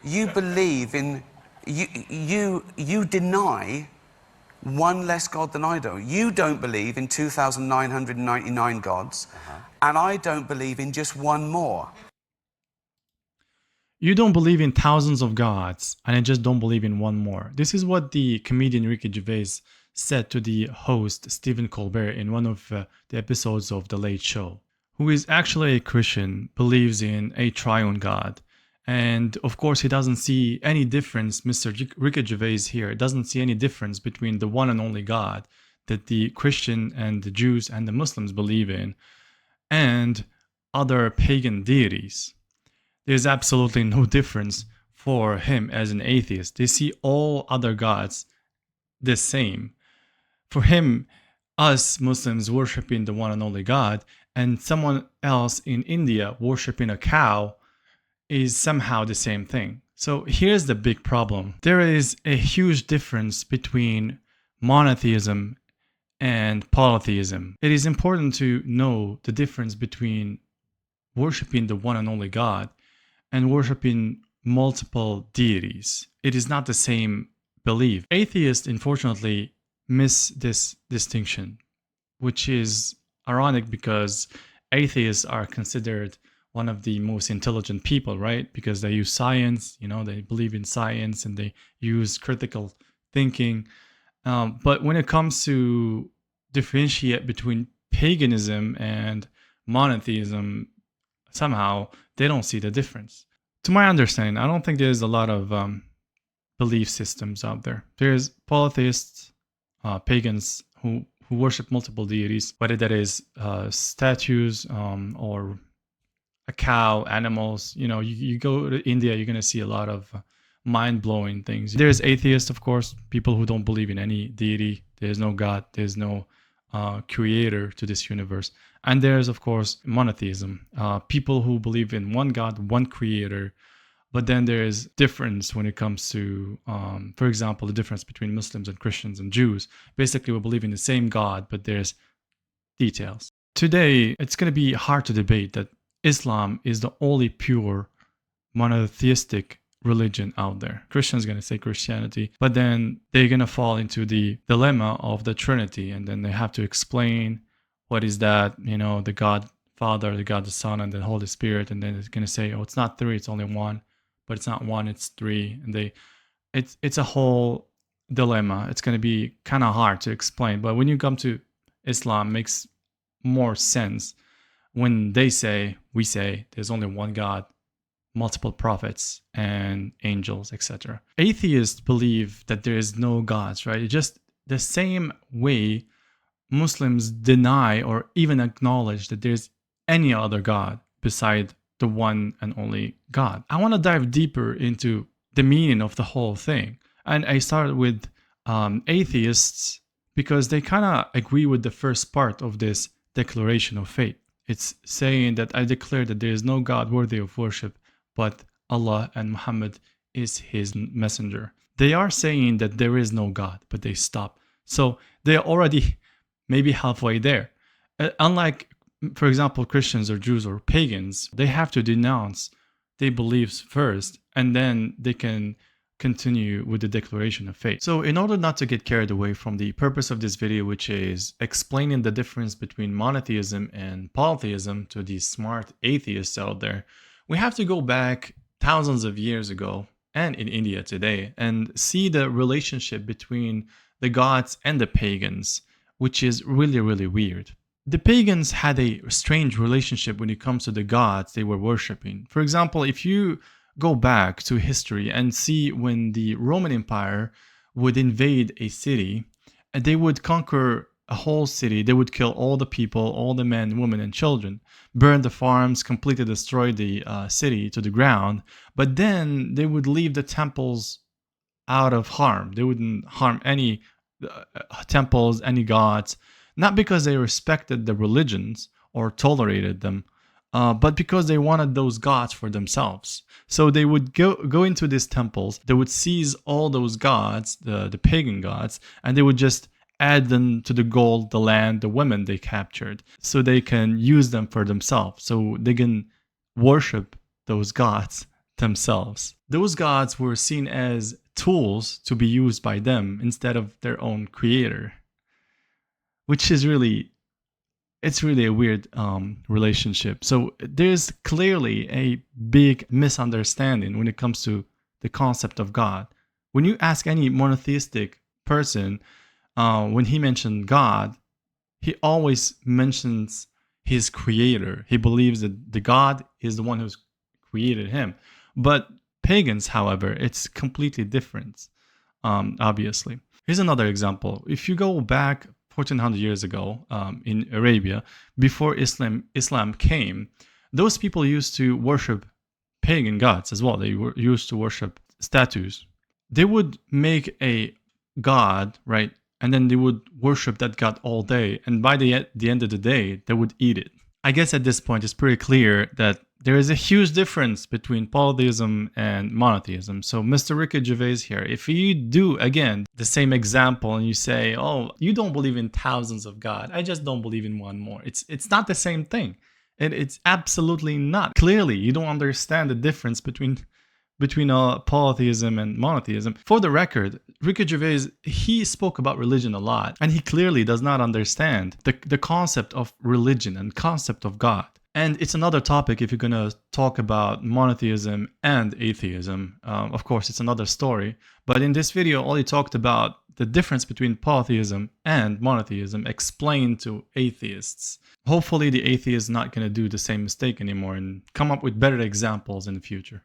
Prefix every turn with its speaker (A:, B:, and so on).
A: you believe in, you deny one less God than I do. You don't believe in 2,999 gods, and I don't believe in just one more.
B: You don't believe in thousands of gods, and I just don't believe in one more. This is what the comedian Ricky Gervais said to the host Stephen Colbert in one of the episodes of The Late Show, who is actually a Christian, believes in a triune God. And of course, he doesn't see any difference, Mr. Ricky Gervais here, doesn't see any difference between the one and only God that the Christian and the Jews and the Muslims believe in and other pagan deities. There's absolutely no difference for him as an atheist. They see all other gods the same. For him, us Muslims worshiping the one and only God and someone else in India worshiping a cow is somehow the same thing. So here's the big problem. There is a huge difference between monotheism and polytheism. It is important to know the difference between worshiping the one and only God and worshiping multiple deities. It is not the same belief. Atheists, unfortunately, miss this distinction, which is ironic because atheists are considered one of the most intelligent people, right? Because they use science, they believe in science and they use critical thinking. But when it comes to differentiate between paganism and monotheism, somehow they don't see the difference. To my understanding, I don't think there's a lot of belief systems out there. There's polytheists, pagans who worship multiple deities, whether that is statues or a cow, animals. You go to India, you're going to see a lot of mind-blowing things. There's atheists, of course, people who don't believe in any deity. There's no God. There's no creator to this universe. And there's, of course, monotheism. People who believe in one God, one creator. But then there's difference when it comes to, for example, the difference between Muslims and Christians and Jews. Basically, we believe in the same God, but there's details. Today, it's going to be hard to debate that Islam is the only pure monotheistic religion out there. Christians are going to say Christianity, but then they're going to fall into the dilemma of the Trinity, and then they have to explain what is that, the God Father, the God the Son, and the Holy Spirit, and then it's going to say, oh, it's not three, it's only one, but it's not one, it's three, and it's a whole dilemma. It's going to be kind of hard to explain, but when you come to Islam, it makes more sense when we say there's only one God, multiple prophets and angels, etc. Atheists believe that there is no gods, right? It's just the same way Muslims deny or even acknowledge that there's any other God beside the one and only God. I want to dive deeper into the meaning of the whole thing. And I started with atheists because they kind of agree with the first part of this declaration of faith. It's saying that I declare that there is no God worthy of worship but Allah, and Muhammad is his messenger. They are saying that there is no God, but they stop. So they're already maybe halfway there. Unlike, for example, Christians or Jews or pagans, they have to denounce their beliefs first, and then they can continue with the declaration of faith. So in order not to get carried away from the purpose of this video, which is explaining the difference between monotheism and polytheism to these smart atheists out there, we have to go back thousands of years ago and in India today and see the relationship between the gods and the pagans, which is really, really weird. The pagans had a strange relationship when it comes to the gods they were worshipping. For example, if you go back to history and see when the Roman Empire would invade a city, and they would conquer a whole city. They would kill all the people, all the men, women, and children, burn the farms, completely destroy the city to the ground. But then they would leave the temples out of harm. They wouldn't harm any temples, any gods, not because they respected the religions or tolerated them, but because they wanted those gods for themselves. So they would go into these temples, they would seize all those gods, the pagan gods, and they would just add them to the gold, the land, the women they captured, so they can use them for themselves, so they can worship those gods themselves. those gods were seen as tools to be used by them instead of their own creator, which is really, it's really a weird relationship. So there's clearly a big misunderstanding when it comes to the concept of God. When you ask any monotheistic person, when he mentioned God, he always mentions his creator. He believes that the God is the one who's created him. But pagans, however, it's completely different, obviously. Here's another example. If you go back 1400 years ago in Arabia, before Islam came, those people used to worship pagan gods as well. They used to worship statues. They would make a god, right? And then they would worship that god all day. And by the end of the day, they would eat it. I guess at this point, it's pretty clear that there is a huge difference between polytheism and monotheism. So Mr. Ricky Gervais here, if you do, again, the same example and you say, oh, you don't believe in thousands of God, I just don't believe in one more. It's not the same thing. It's absolutely not. Clearly, you don't understand the difference between polytheism and monotheism. For the record, Ricky Gervais, he spoke about religion a lot, and he clearly does not understand the concept of religion and concept of God. And it's another topic if you're going to talk about monotheism and atheism. Of course, it's another story. But in this video, all he talked about the difference between polytheism and monotheism explained to atheists. Hopefully, the atheist is not going to do the same mistake anymore and come up with better examples in the future.